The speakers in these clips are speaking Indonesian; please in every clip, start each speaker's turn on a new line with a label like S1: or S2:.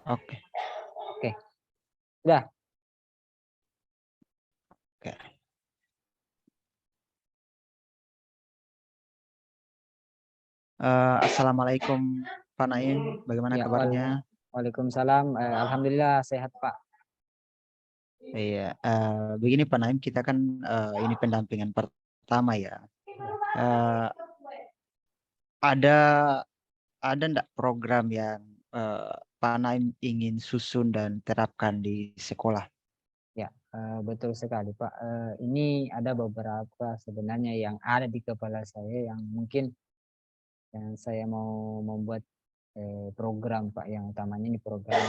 S1: Oke,
S2: Oke, udah.
S1: oke. Assalamualaikum Pak Naim, bagaimana
S2: Ya,
S1: kabarnya?
S2: waalaikumsalam. Alhamdulillah sehat Pak.
S1: Iya, begini Pak Naim, kita kan ini pendampingan pertama ya. Eh, ada ada ndak program yang Pak Naim ingin susun dan terapkan di sekolah?
S2: Ya, betul sekali Pak. Ini ada beberapa sebenarnya yang ada di kepala saya yang mungkin yang saya mau membuat program Pak, yang utamanya ini program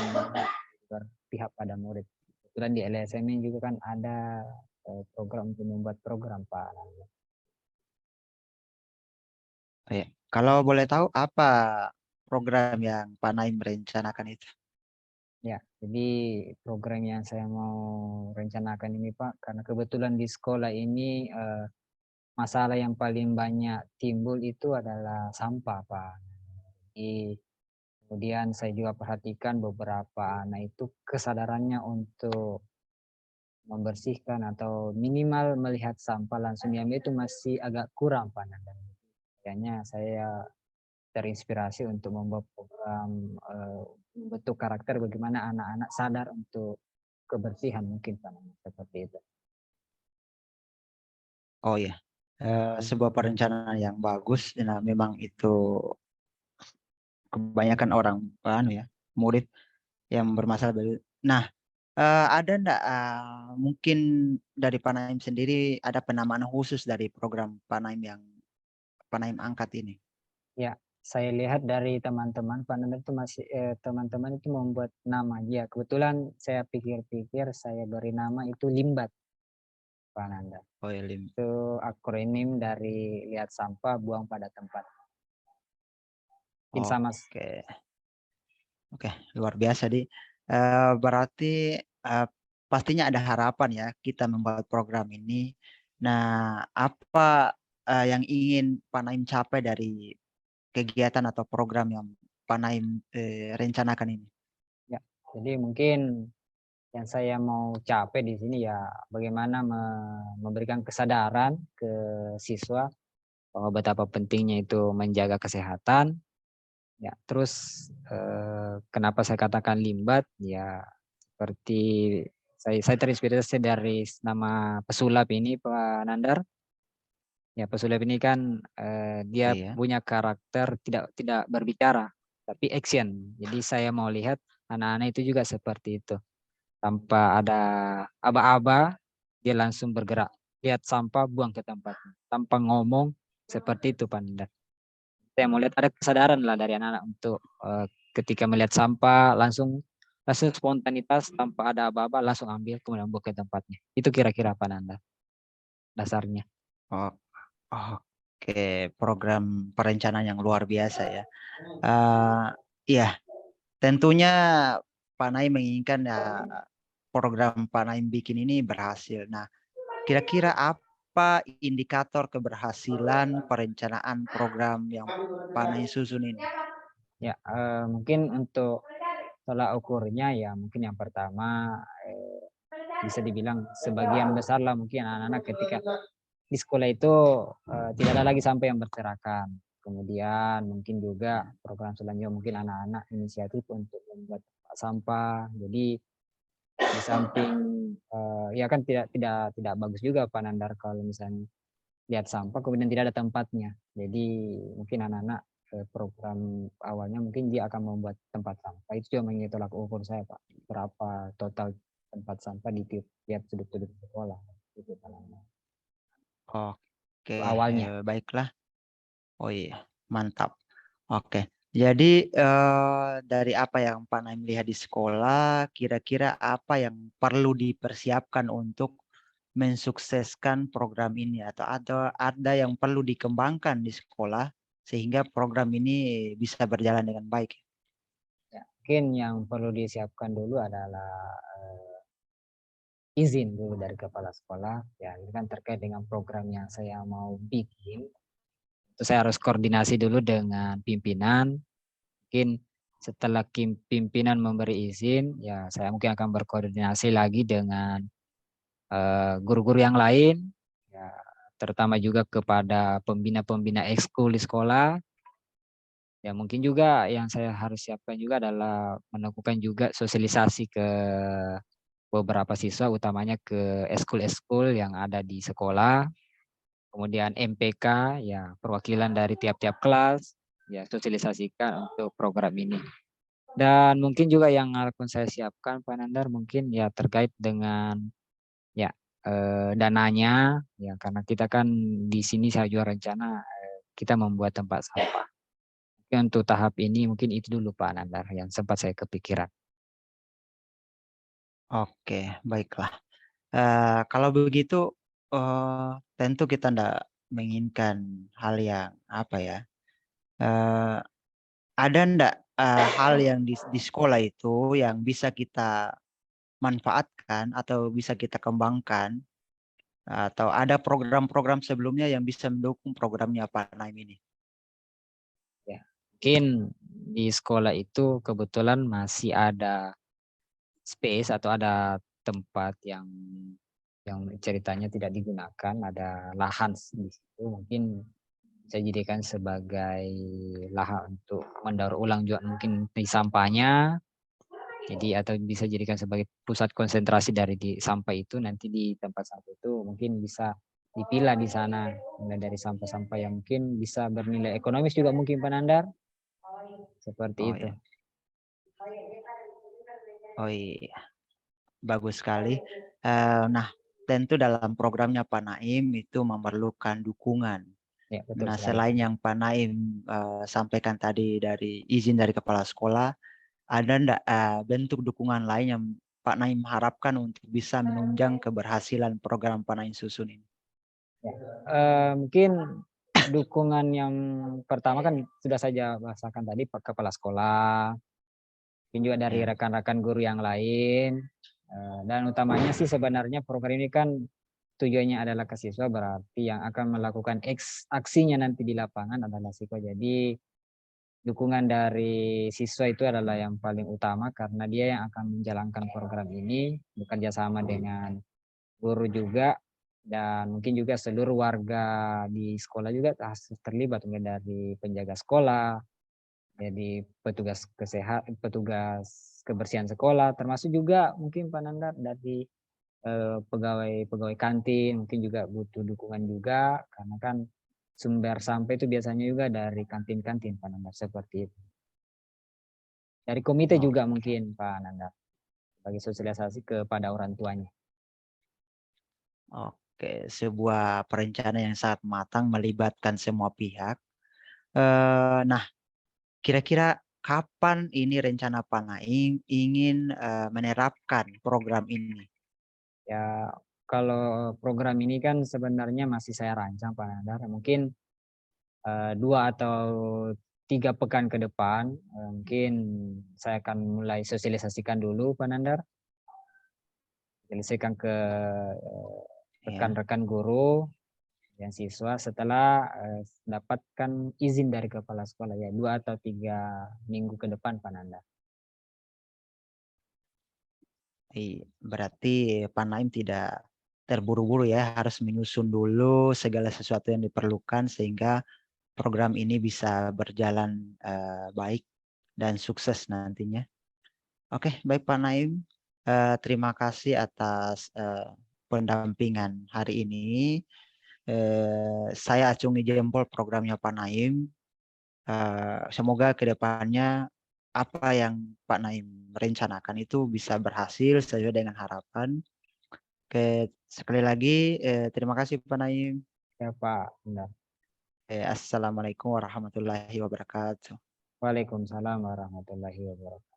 S2: berpihak pada murid. Kebetulan di LSM ini juga kan ada program untuk membuat program Pak.
S1: Iya. Kalau boleh tahu apa program yang Pak Naim rencanakan itu?
S2: Ya, jadi program yang saya mau rencanakan ini Pak, karena kebetulan di sekolah ini masalah yang paling banyak timbul itu adalah sampah Pak. Jadi, kemudian saya juga perhatikan beberapa anak itu kesadarannya untuk membersihkan atau minimal melihat sampah langsung diambil itu masih agak kurang Pak. Dan kayaknya saya terinspirasi untuk membuat program bentuk karakter bagaimana anak-anak sadar untuk kebersihan mungkin Pak, seperti itu.
S1: Oh ya, sebuah perencanaan yang bagus. Nah, memang itu kebanyakan orang, anu ya, murid yang bermasalah. Nah, ada ndak mungkin dari Pak Naim sendiri ada penamaan khusus dari program Pak Naim yang Pak Naim angkat ini?
S2: Ya, saya lihat dari teman-teman Pak Nanda itu masih teman-teman itu membuat nama. Ya, kebetulan saya pikir-pikir saya beri nama itu Limbat Pak Nanda.
S1: Oh ya, Lim.
S2: Itu akronim dari lihat sampah buang pada tempat. Mungkin sama.
S1: Oke, oke, luar biasa di. Berarti eh, pastinya ada harapan ya kita membuat program ini. Nah, apa yang ingin Pak Naim capai dari kegiatan atau program yang Pak Naim rencanakan ini?
S2: Ya, jadi mungkin yang saya mau capai di sini ya bagaimana memberikan kesadaran ke siswa bahwa betapa pentingnya itu menjaga kesehatan. Ya, terus kenapa saya katakan limbat? Ya, seperti saya terinspirasi dari nama pesulap ini Pak Nandar. Ya, pesulap ini kan dia
S1: Iya.
S2: punya karakter tidak berbicara, tapi action. Jadi saya mau lihat anak-anak itu juga seperti itu. Tanpa ada aba-aba, dia langsung bergerak. Lihat sampah, buang ke tempatnya. Tanpa ngomong, seperti itu Pak Nandar. Saya mau lihat ada kesadaran lah dari anak-anak untuk ketika melihat sampah langsung langsung spontanitas tanpa ada aba-aba langsung ambil kemudian buang ke tempatnya. Itu kira-kira apa Nanda dasarnya.
S1: Oh, oke, program perencanaan yang luar biasa ya. Eh iya, tentunya Pak Naim menginginkan ya program Pak Naim bikin ini berhasil. Nah, kira-kira apa indikator keberhasilan perencanaan program yang Pak Naim susun ini?
S2: Ya, mungkin untuk tolak ukurnya ya mungkin yang pertama bisa dibilang sebagian besar lah mungkin anak-anak ketika di sekolah itu tidak ada lagi sampah yang berserakan. Kemudian mungkin juga program selanjutnya mungkin anak-anak inisiatif untuk membuat sampah. Jadi di samping ya kan tidak bagus juga Pak Nandar kalau misalnya lihat sampah kemudian tidak ada tempatnya. Jadi mungkin anak-anak program awalnya mungkin dia akan membuat tempat sampah. Itu juga menjadi tolak ukur saya Pak. Berapa total tempat sampah di tiap sudut-sudut sekolah. Itu Pak Nandar.
S1: Oke,
S2: Awalnya.
S1: baiklah. Oh iya, mantap. Oke, jadi dari apa yang Pak Naim lihat di sekolah, kira-kira apa yang perlu dipersiapkan untuk mensukseskan program ini atau ada yang perlu dikembangkan di sekolah sehingga program ini bisa berjalan dengan baik.
S2: Ya, mungkin yang perlu disiapkan dulu adalah izin dulu dari kepala sekolah. Ya, ini kan terkait dengan program yang saya mau bikin. Itu saya harus koordinasi dulu dengan pimpinan. Mungkin Setelah pimpinan memberi izin, ya saya mungkin akan berkoordinasi lagi dengan guru-guru yang lain, ya, terutama juga kepada pembina-pembina ekskul di sekolah. Ya mungkin juga yang saya harus siapkan juga adalah melakukan juga sosialisasi ke beberapa siswa, utamanya ke ekskul-ekskul yang ada di sekolah. Kemudian MPK, ya perwakilan dari tiap-tiap kelas, ya sosialisasikan untuk program ini. Dan mungkin juga yang akan saya siapkan Pak Nandar mungkin ya terkait dengan ya dananya, ya karena kita kan di sini saya juga rencana kita membuat tempat sampah. Mungkin untuk tahap ini mungkin itu dulu Pak Nandar yang sempat saya kepikiran.
S1: Oke, baiklah. Kalau begitu, tentu kita ndak menginginkan hal yang apa ya, eee, ada ndak, hal yang di sekolah itu yang bisa kita manfaatkan atau bisa kita kembangkan, atau ada program-program sebelumnya yang bisa mendukung programnya Pak Naim ini?
S2: Ya, mungkin di sekolah itu kebetulan masih ada space atau ada tempat yang ceritanya tidak digunakan, ada lahan di situ mungkin saya jadikan sebagai lahan untuk mendaur ulang juga mungkin di sampahnya. Jadi atau bisa jadikan sebagai pusat konsentrasi dari di sampah itu nanti di tempat sampah itu mungkin bisa dipilah di sana mulai dari sampah-sampah yang mungkin bisa bernilai ekonomis juga mungkin Pak Nandar, seperti
S1: Oh
S2: itu.
S1: ya, oh iya, bagus sekali. Nah, tentu dalam programnya Pak Naim itu memerlukan dukungan.
S2: Ya, betul
S1: Nah,
S2: sekali.
S1: selain yang Pak Naim, sampaikan tadi dari izin dari kepala sekolah, ada ndak, bentuk dukungan lain yang Pak Naim harapkan untuk bisa menunjang keberhasilan program Pak Naim susun ini?
S2: Ya, mungkin dukungan yang pertama kan sudah saya bahasakan tadi Pak Kepala Sekolah, mungkin juga dari
S1: Ya.
S2: rekan-rekan guru yang lain, dan utamanya sih sebenarnya program ini kan tujuannya adalah ke siswa, berarti yang akan melakukan aksinya nanti di lapangan adalah siswa. Jadi dukungan dari siswa itu adalah yang paling utama karena dia yang akan menjalankan program ini bekerja sama dengan guru juga dan mungkin juga seluruh warga di sekolah juga harus terlibat mulai dari penjaga sekolah, jadi petugas kebersihan sekolah, termasuk juga mungkin Pak Nandar dari pegawai-pegawai kantin mungkin juga butuh dukungan juga karena kan sumber sampah itu biasanya juga dari kantin-kantin Pak Nandar, seperti itu. Dari komite
S1: Oh,
S2: juga mungkin Pak Nandar, sebagai sosialisasi kepada orang tuanya.
S1: oke, sebuah perencanaan yang sangat matang melibatkan semua pihak. Nah, kira-kira kapan ini rencana Pak Naim ingin, menerapkan program ini?
S2: Ya, kalau program ini kan sebenarnya masih saya rancang Pak Nandar, mungkin 2 atau 3 pekan ke depan, mungkin saya akan mulai sosialisasikan dulu Pak Nandar, sosialisasikan ke,
S1: Ya.
S2: rekan-rekan guru dan siswa setelah, dapatkan izin dari kepala sekolah ya 2 atau 3 minggu ke depan Pak Nandar.
S1: Berarti Pak Naim tidak terburu-buru ya, harus menyusun dulu segala sesuatu yang diperlukan sehingga program ini bisa berjalan, baik dan sukses nantinya. Oke, baik Pak Naim, terima kasih atas, pendampingan hari ini. Saya acungi jempol programnya Pak Naim. Semoga ke depannya apa yang Pak Naim rencanakan itu bisa berhasil sesuai dengan harapan. Oke, sekali lagi, terima kasih Pak Naim.
S2: Ya Pak, benar.
S1: Assalamualaikum warahmatullahi wabarakatuh.
S2: Waalaikumsalam warahmatullahi wabarakatuh.